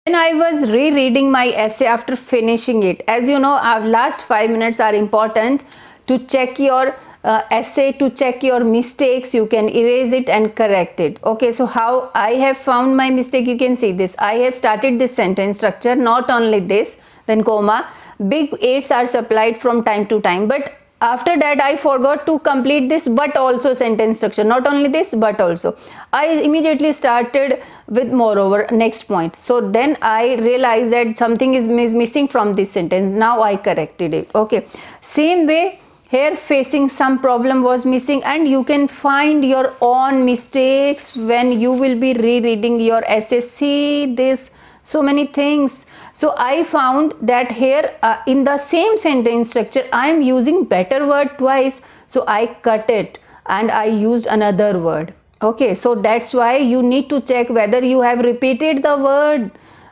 When I was rereading my essay after finishing it, as you know, our last 5 minutes are important to check your essay, to check your mistakes. You can erase it and correct it. Okay, so how I have found my mistake, you can see this. I have started this sentence structure, not only this, then comma, big 8s are supplied from time to time, but after that I forgot to complete this but also sentence structure, not only this but also. I immediately started with moreover next point, so then I realized that something is missing from this sentence. Now I corrected it. Okay, same way here, facing some problem was missing, and you can find your own mistakes when you will be rereading your essay. See this, so many things. So I found that here in the same sentence structure I am using better word twice, so I cut it and I used another word. Okay, so that's why you need to check whether you have repeated the word.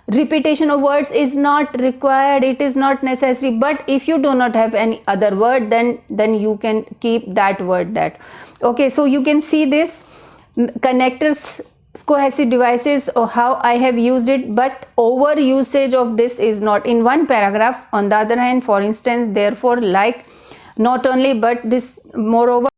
Repetition of words is not required, it is not necessary, but if you do not have any other word, then you can keep that word. That okay, so you can see this connectors, cohesive devices, or how I have used it, but over usage of this is not in one paragraph. On the other hand, for instance, therefore, like, not only, but this, moreover.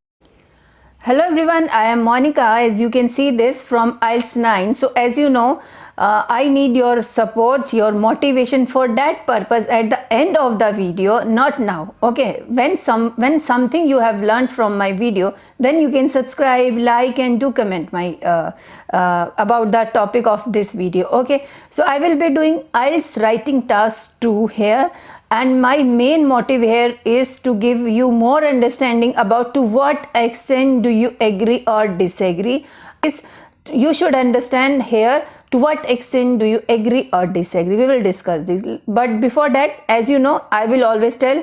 Hello everyone, I am Monica. As you can see this from IELTS 9. So as you know, I need your support, your motivation. For that purpose, at the end of the video, not now, okay, when something you have learned from my video, then you can subscribe, like, and do comment my about the topic of this video. Okay, so I will be doing IELTS writing task 2 here, and my main motive here is to give you more understanding about to what extent do you agree or disagree. You should understand here to what extent do you agree or disagree. We will discuss this, but before that, as you know, I will always tell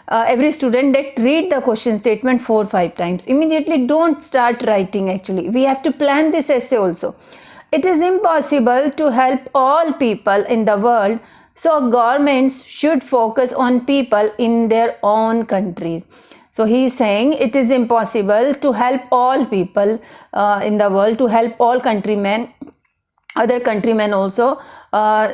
every student that read the question statement 4-5 times. Immediately don't start writing. Actually, we have to plan this essay also. It is impossible to help all people in the world, so governments should focus on people in their own countries. So he is saying it is impossible to help all people in the world, to help all countrymen, other countrymen also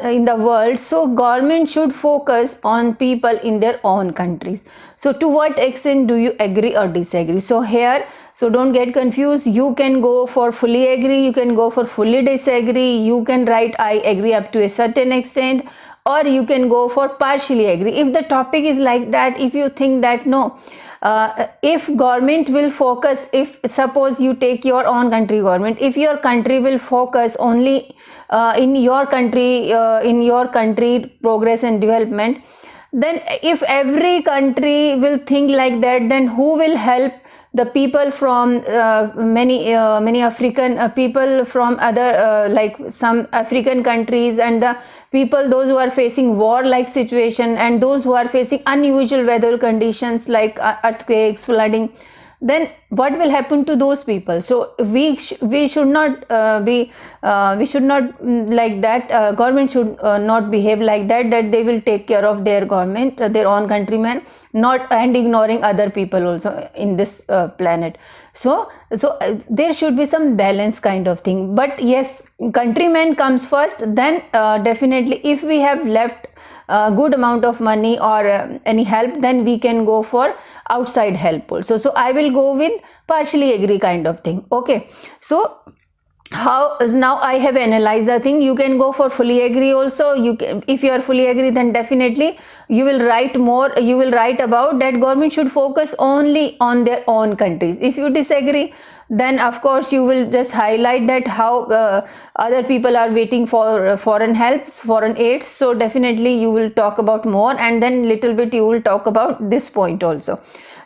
in the world. So government should focus on people in their own countries. So to what extent do you agree or disagree? So here, so don't get confused. You can go for fully agree, you can go for fully disagree, you can write I agree up to a certain extent, or you can go for partially agree. If the topic is like that, if you think that no, if government will focus, if suppose you take your own country government, if your country will focus only in your country progress and development, then if every country will think like that, then who will help the people from many African people from other like some African countries, and the people, those who are facing war like situation, and those who are facing unusual weather conditions like earthquakes, flooding, then what will happen to those people? So we should not like that. Government should not behave like that, that they will take care of their government, their own countrymen, not, and ignoring other people also in this planet. So there should be some balance kind of thing. But yes, countrymen comes first, then definitely if we have left a good amount of money or any help, then we can go for outside help also. So I will go with partially agree kind of thing. Okay, so how now I have analyzed the thing. You can go for fully agree also. You can, if you are fully agree, then definitely you will write more, you will write about that government should focus only on their own countries. If you disagree, then of course you will just highlight that how other people are waiting for foreign helps, foreign aids. So definitely you will talk about more, and then little bit you will talk about this point also.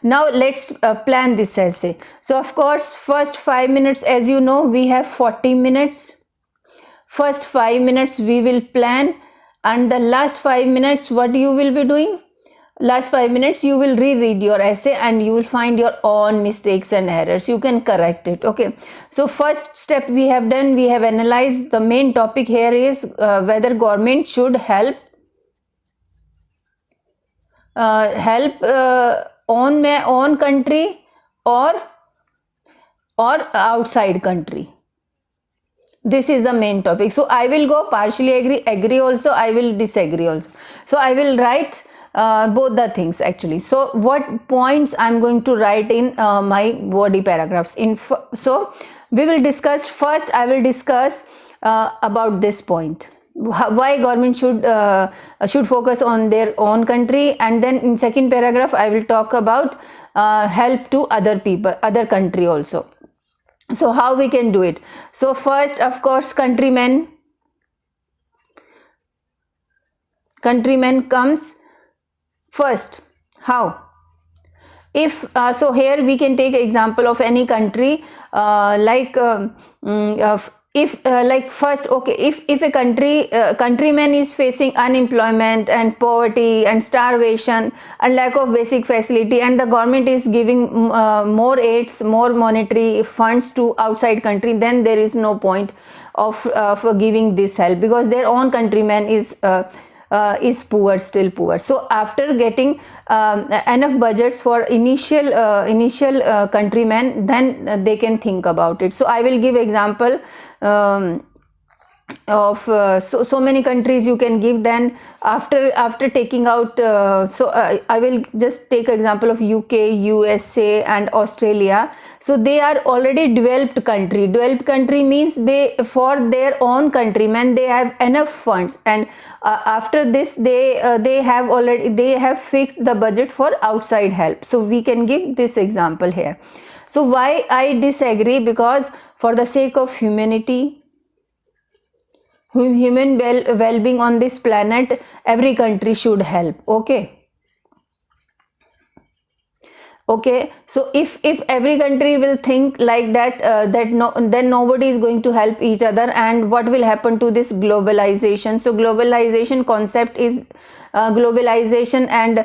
Now let's plan this essay. So of course, first 5 minutes, as you know, we have 40 minutes. First 5 minutes we will plan, and the last 5 minutes, what you will be doing? Last 5 minutes you will reread your essay, and you will find your own mistakes and errors. You can correct it. Okay, so first step we have done, we have analyzed. The main topic here is whether government should help own country or outside country. this is the main topic. So I will go partially agree also, I will disagree also. So I will write both the things actually. So what points I'm going to write in my body paragraphs. So we will discuss first. I will discuss about this point, why government should focus on their own country, and then in second paragraph I will talk about help to other people, other country also. So how we can do it? So first, of course, countrymen comes first. How? If so here we can take example of any country, like first, okay, if a countryman is facing unemployment and poverty and starvation and lack of basic facility, and the government is giving more aids, more monetary funds to outside country, then there is no point of for giving this help, because their own countryman is poor, still poor. So after getting enough budgets for initial countrymen, then they can think about it. So I will give example of so many countries you can give. Then after taking out I will just take example of UK, USA and Australia. So they are already developed country. Developed country means they, for their own countrymen, they have enough funds, and after this they have fixed the budget for outside help. So we can give this example here. So why I disagree? Because for the sake of humanity, human well-being on this planet, every country should help. Okay, so if every country will think like that, then nobody is going to help each other, and what will happen to this globalization? So globalization concept is globalization, and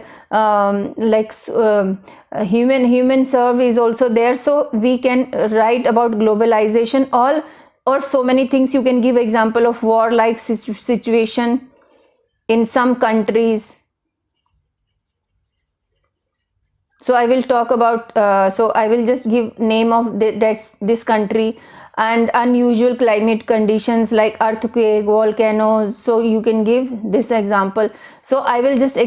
human serve is also there. So we can write about globalization, all or so many things. You can give example of war like situation in some countries. So I will talk about so I will just give name of this country, and unusual climate conditions like earthquake, volcanoes. So you can give this example. So I will just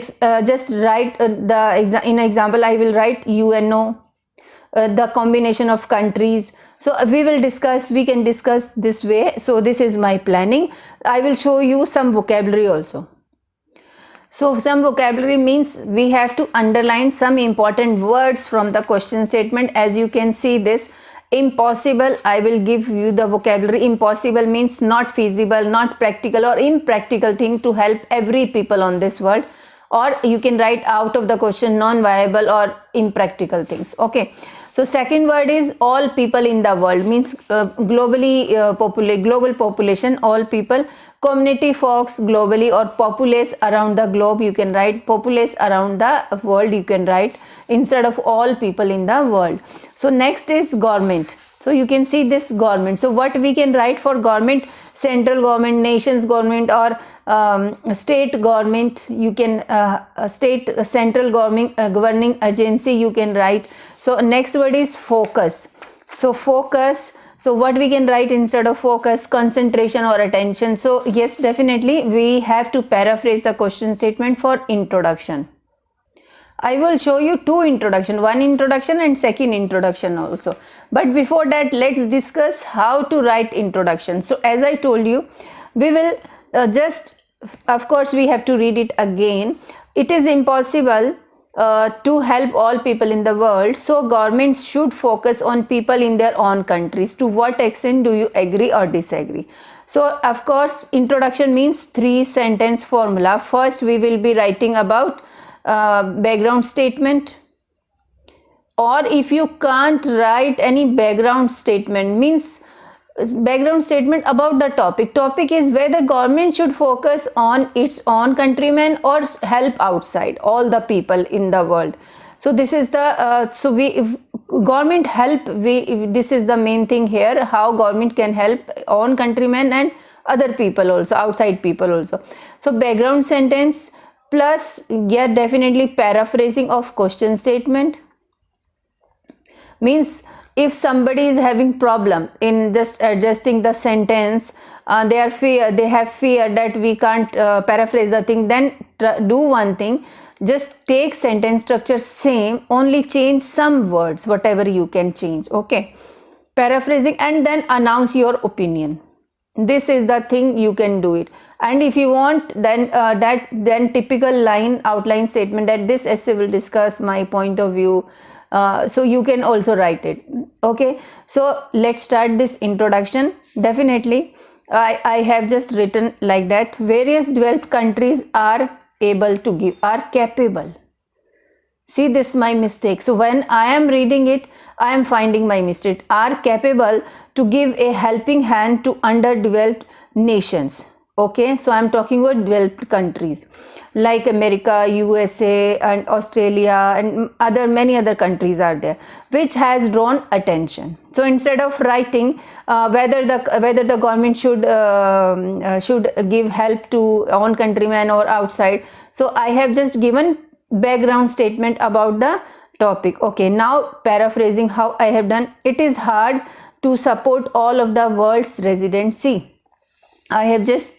write in example I will write UNO, the combination of countries. So we can discuss this way. So this is my planning. I will show you some vocabulary also. So some vocabulary means we have to underline some important words from the question statement. As you can see this, impossible, I will give you the vocabulary. Impossible means not feasible, not practical or impractical thing to help every people on this world. Or you can write out of the question, non-viable or impractical things. Okay. So second word is all people in the world, means global population, all people. Community, folks, globally, or populace, around the globe. You can write populace, around the world, you can write instead of all people in the world. So next is government. So you can see this government. So what we can write for government? Central government, nation's government, or state government. You can state central government governing agency, you can write. So next word is focus. So focus. So what we can write instead of focus? Concentration or attention. So yes, definitely we have to paraphrase the question statement for introduction. I will show you two introduction, one introduction and second introduction also. But before that, let's discuss how to write introduction. So as I told you, we will of course we have to read it again. It is impossible to help all people in the world, so governments should focus on people in their own countries. To what extent do you agree or disagree? So of course introduction means 3-sentence formula. First we will be writing about background statement, or if you can't write any background statement, means background statement about the topic is whether government should focus on its own countrymen or help outside all the people in the world. So this is the government help, this is the main thing here, how government can help own countrymen and other people also, outside people also. So background sentence plus, yeah, definitely paraphrasing of question statement, means if somebody is having problem in just adjusting the sentence, they have fear that we can't paraphrase the thing, then do one thing, just take sentence structure same, only change some words, whatever you can change, okay, paraphrasing, and then announce your opinion. This is the thing you can do it. And if you want, then typical line outline statement that this essay will discuss my point of view, so you can also write it, okay. So let's start this introduction. Definitely I have just written like that, various developed countries are capable. See, this is my mistake. So when I am reading it, I am finding my mistake. Are capable to give a helping hand to underdeveloped nations. Okay, so I am talking about developed countries like America, USA and Australia and many other countries are there, which has drawn attention. So instead of writing whether the government should give help to own countrymen or outside, so I have just given background statement about the topic. Okay, now paraphrasing how I have done. It is hard to support all of the world's residents. See, I have just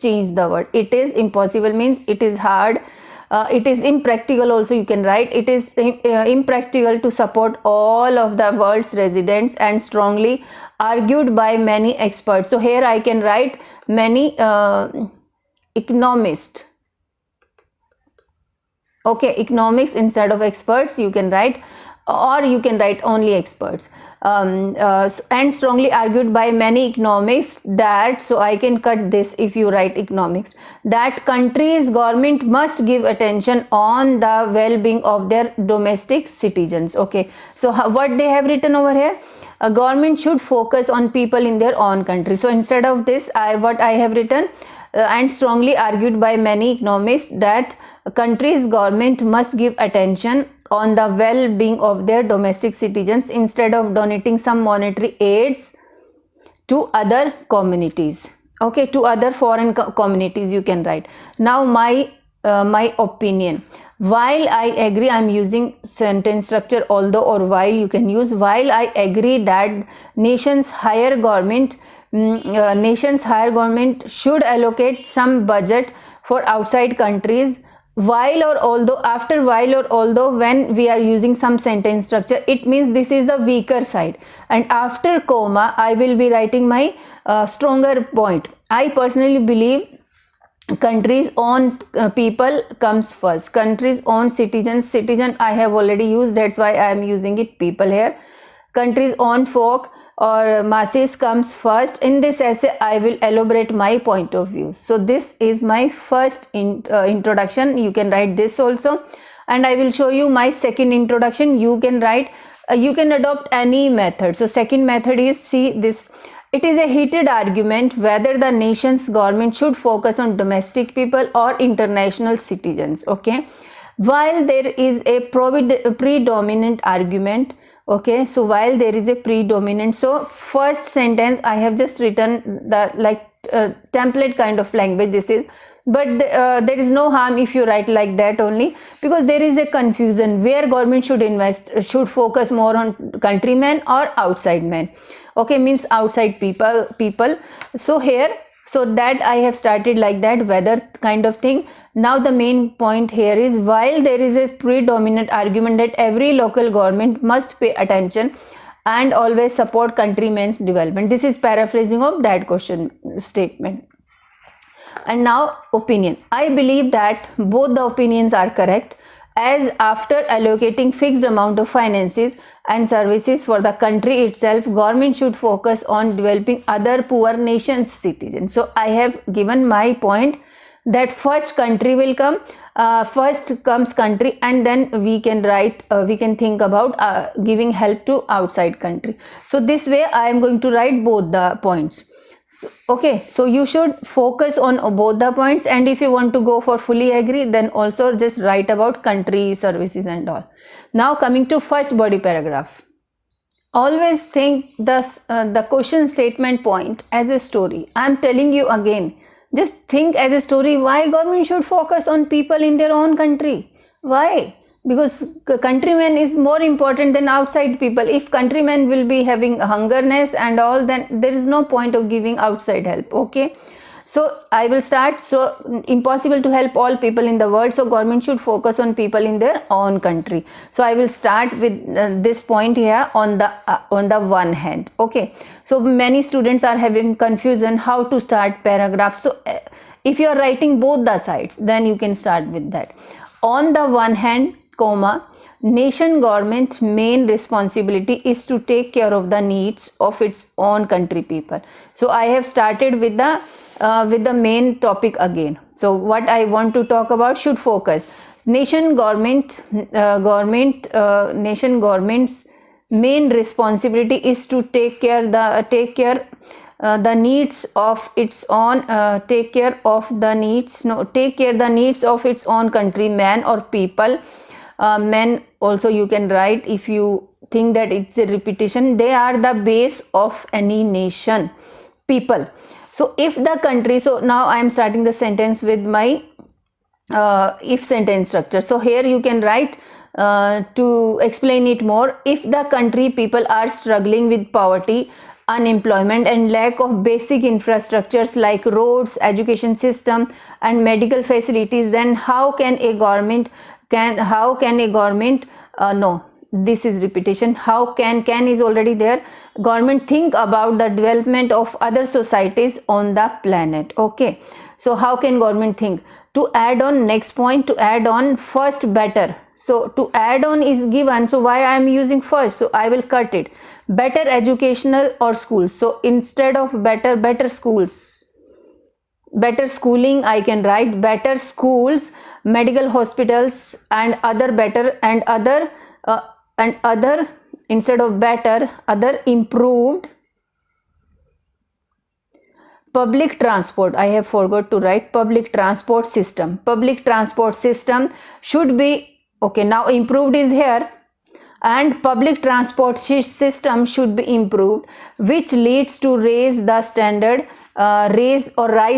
changed the word. It is impossible means it is hard. It is impractical also, you can write. It is impractical to support all of the world's residents and strongly argued by many experts. So here I can write many economists. Okay, economics instead of experts you can write, or you can write only experts, and strongly argued by many economists that, so I can cut this if you write economics, that countries' government must give attention on the well-being of their domestic citizens. Okay, so what they have written over here, a government should focus on people in their own country. So instead of this, what I have written, and strongly argued by many economists that a country's government must give attention on the well-being of their domestic citizens instead of donating some monetary aids to other communities. Okay, to other foreign communities you can write. Now my opinion. While I agree, I am using sentence structure although or while, you can use while I agree that nation's higher government should allocate some budget for outside countries, while or although, after while or although, when we are using some sentence structure, it means this is the weaker side, and after comma I will be writing my stronger point. I personally believe countries' own people comes first. Countries' own citizen I have already used, that's why I am using it people here. Countries' own folk or masses comes first. In this essay I will elaborate my point of view. So this is my first introduction. You can write this also, and I will show you my second introduction. You can write, you can adopt any method. So second method is, see this, it is a heated argument whether the nation's government should focus on domestic people or international citizens. Okay, while there is a predominant argument. Okay, so while there is a predominant, so first sentence I have just written the template kind of language this is, but there is no harm if you write like that only, because there is a confusion where government should focus more on countrymen or outside men. Okay, means outside people. So here, so that I have started like that, whether kind of thing. Now the main point here is, while there is a predominant argument that every local government must pay attention and always support countrymen's development. This is paraphrasing of that question statement. And now opinion. I believe that both the opinions are correct, as after allocating fixed amount of finances and services for the country itself, government should focus on developing other poor nations' citizens. So I have given my point that first country will come, first comes country, and then we can write, we can think about giving help to outside country. So this way I am going to write both the points. So, okay, so you should focus on both the points, and if you want to go for fully agree, then also just write about country, services and all. Now coming to first body paragraph. Always think the question statement point as a story. I am telling you again, just think as a story. Why government should focus on people in their own country? Why? because countrymen is more important than outside people. If countrymen will be having hungerness and all, then there is no point of giving outside help. Okay, so I will start. So impossible to help all people in the world, so government should focus on people in their own country. So I will start with this point here on the one hand. Okay, so many students are having confusion how to start paragraph. So if you are writing both the sides, then you can start with that. On the one hand, comma, nation government main responsibility is to take care of the needs of its own country people. So I have started with the main topic again. So what I want to talk about should focus. Nation government's main responsibility is to take care the needs of its own take care the needs of its own country, man or people. Men also you can write, if you think that it's a repetition. They are the base of any nation. People. So if the country, so now I am starting the sentence with my if sentence structure. So here you can write to explain it more. If the country people are struggling with poverty, unemployment and lack of basic infrastructures like roads, education system and medical facilities, then how can a government no, this is repetition. How can is already there. Government think about the development of other societies on the planet. Okay, so how can government think? To add on, next point, to add on, first better. So to add on is given, so why I am using first? So I will cut it. Better educational or schools. So instead of better schools, better schooling, I can write better schools, medical hospitals and other better and other instead of better, other improved public transport. I have forgot to write public transport system. Public transport system should be, okay, now improved is here, and public transport system should be improved, which leads to raise the standard rise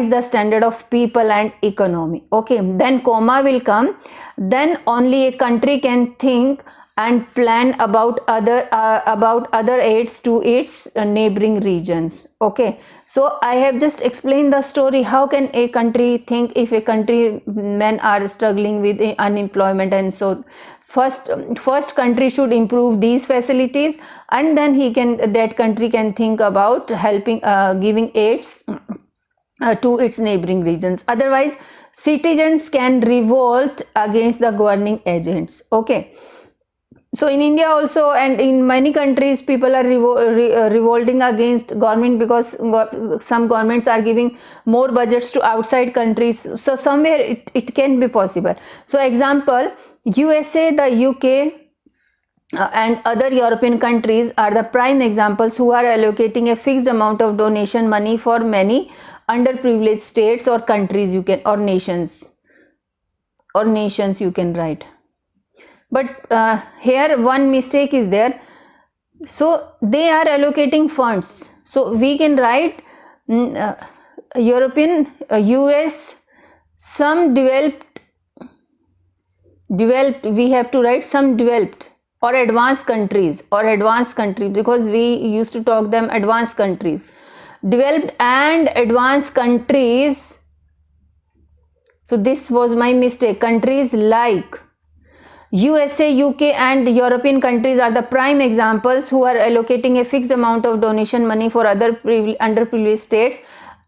the standard of people and economy. Okay, then comma will come. Then only a country can think and plan about other aids to its neighboring regions. Okay, so I have just explained the story. How can a country think if a country men are struggling with unemployment? And so first country should improve these facilities, and then that country can think about helping giving aids to its neighboring regions. Otherwise citizens can revolt against the governing agents. Okay, so in India also and in many countries people are revolting against government because some governments are giving more budgets to outside countries. So somewhere it can be possible. So example, USA, the UK and other European countries are the prime examples who are allocating a fixed amount of donation money for many underprivileged states or countries, you can, or nations you can write. But here one mistake is there. So they are allocating funds. So we can write European, US, some developed, we have to write some developed or advanced countries because we used to talk them advanced countries. Developed and advanced countries. So this was my mistake. Countries like USA, UK and European countries are the prime examples who are allocating a fixed amount of donation money for other underprivileged states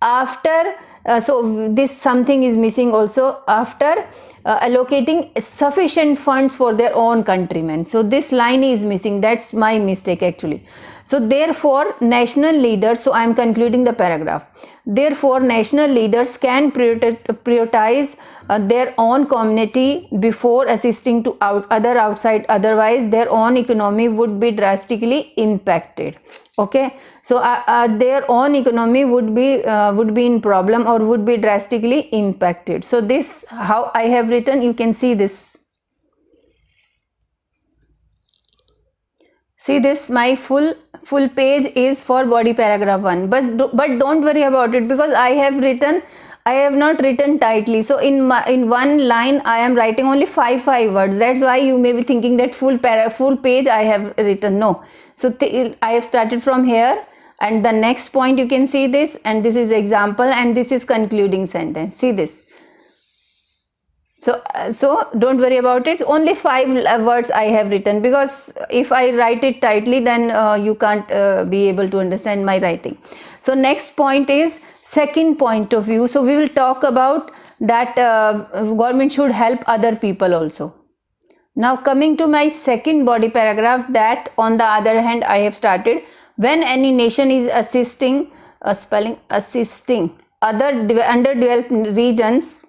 after so this something is missing also, after allocating sufficient funds for their own countrymen. So this line is missing. That's my mistake actually. So therefore national leaders, so I am concluding the paragraph. Therefore national leaders can prioritize their own community before assisting to other outside, otherwise their own economy would be drastically impacted. Okay, so their own economy would be in problem or would be drastically impacted. So this how I have written, you can see this. See this, my full page is for body paragraph 1, but don't worry about it because I have written I have not written tightly. So in one line I am writing only five words. That's why you may be thinking that full page I have written. No. So I have started from here, and the next point you can see this, and this is example, and this is concluding sentence. See this. So don't worry about it. Only 5 words I have written, because if I write it tightly, then you can't be able to understand my writing. So next point is second point of view. So we will talk about that government should help other people also. Now coming to my second body paragraph, that on the other hand I have started, when any nation is assisting other underdeveloped regions,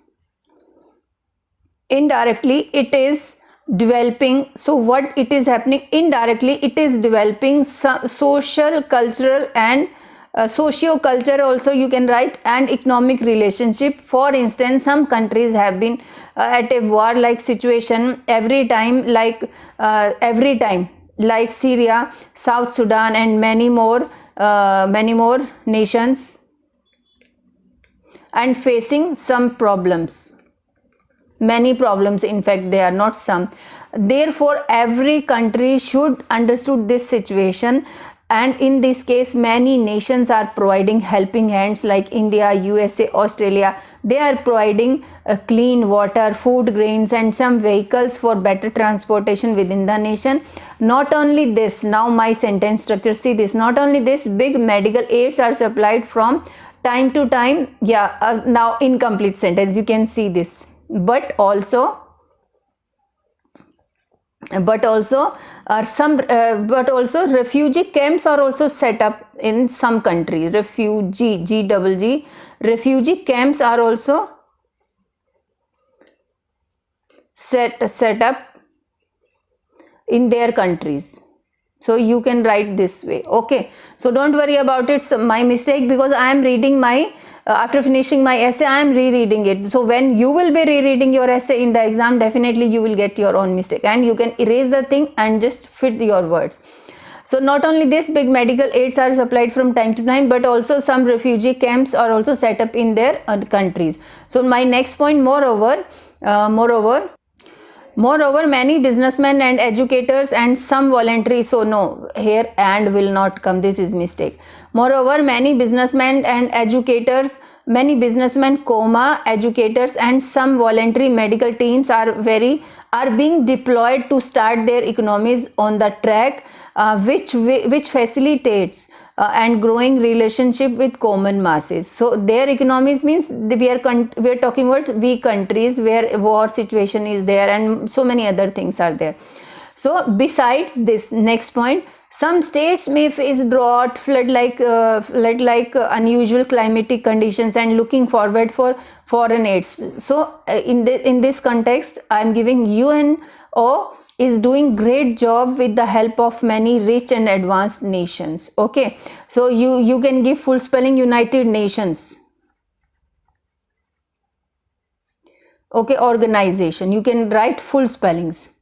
indirectly it is developing. So what it is happening indirectly, it is developing some social, cultural and socio-culture also you can write, and economic relationship. For instance, some countries have been at a war like situation every time, like Syria, South Sudan and many more nations, and facing some problems. Many problems, in fact they are not some. Therefore every country should understood this situation, and in this case many nations are providing helping hands, like India, USA, Australia. They are providing clean water, food grains and some vehicles for better transportation within the nation. Not only this, now my sentence structure, see this, not only this, big medical aids are supplied from time to time. Now incomplete sentence, you can see this. But also refugee camps are also set up in some countries. Refugee camps are also set up in their countries. So you can write this way. Okay, so don't worry about it. So my mistake, because I am reading my after finishing my essay, I am rereading it. So when you will be rereading your essay in the exam, definitely you will get your own mistake, and you can erase the thing and just fit your words. So not only this, big medical aids are supplied from time to time, but also some refugee camps are also set up in their countries. So my next point, moreover, many businessmen and educators and some voluntary, so no, here and will not come, this is mistake. Moreover, many businessmen, educators and some voluntary medical teams are being deployed to start their economies on the track which facilitates and growing relationship with common masses. So their economies means we are talking about weak countries where war situation is there and so many other things are there. So besides this, next point, some states may face drought, flood like unusual climatic conditions and looking forward for foreign aids. So in this context, I am giving UNO is doing great job with the help of many rich and advanced nations. Okay, so you can give full spelling United Nations. Okay, organization, you can write full spellings.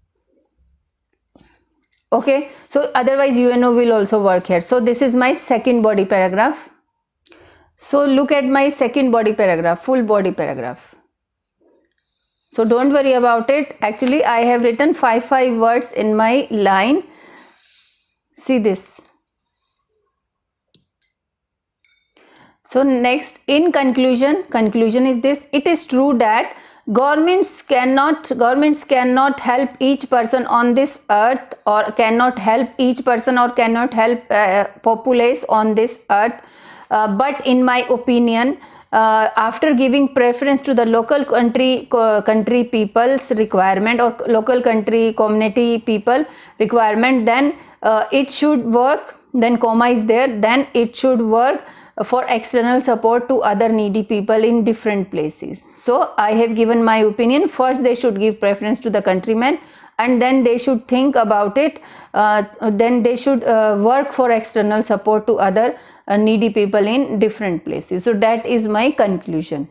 Okay, so otherwise UNO will also work here. So this is my second body paragraph. So look at my second body paragraph, full body paragraph. So don't worry about it. Actually I have written 5 words in my line. See this. So next, in conclusion is this: it is true that governments cannot help each person on this earth, or cannot help populace on this earth, but in my opinion, after giving preference to the local country people's requirement, or local country community people requirement, then it should work, then comma is there, then it should work for external support to other needy people in different places. So I have given my opinion. First they should give preference to the countrymen, and then they should think about it, then they should work for external support to other needy people in different places. So that is my conclusion.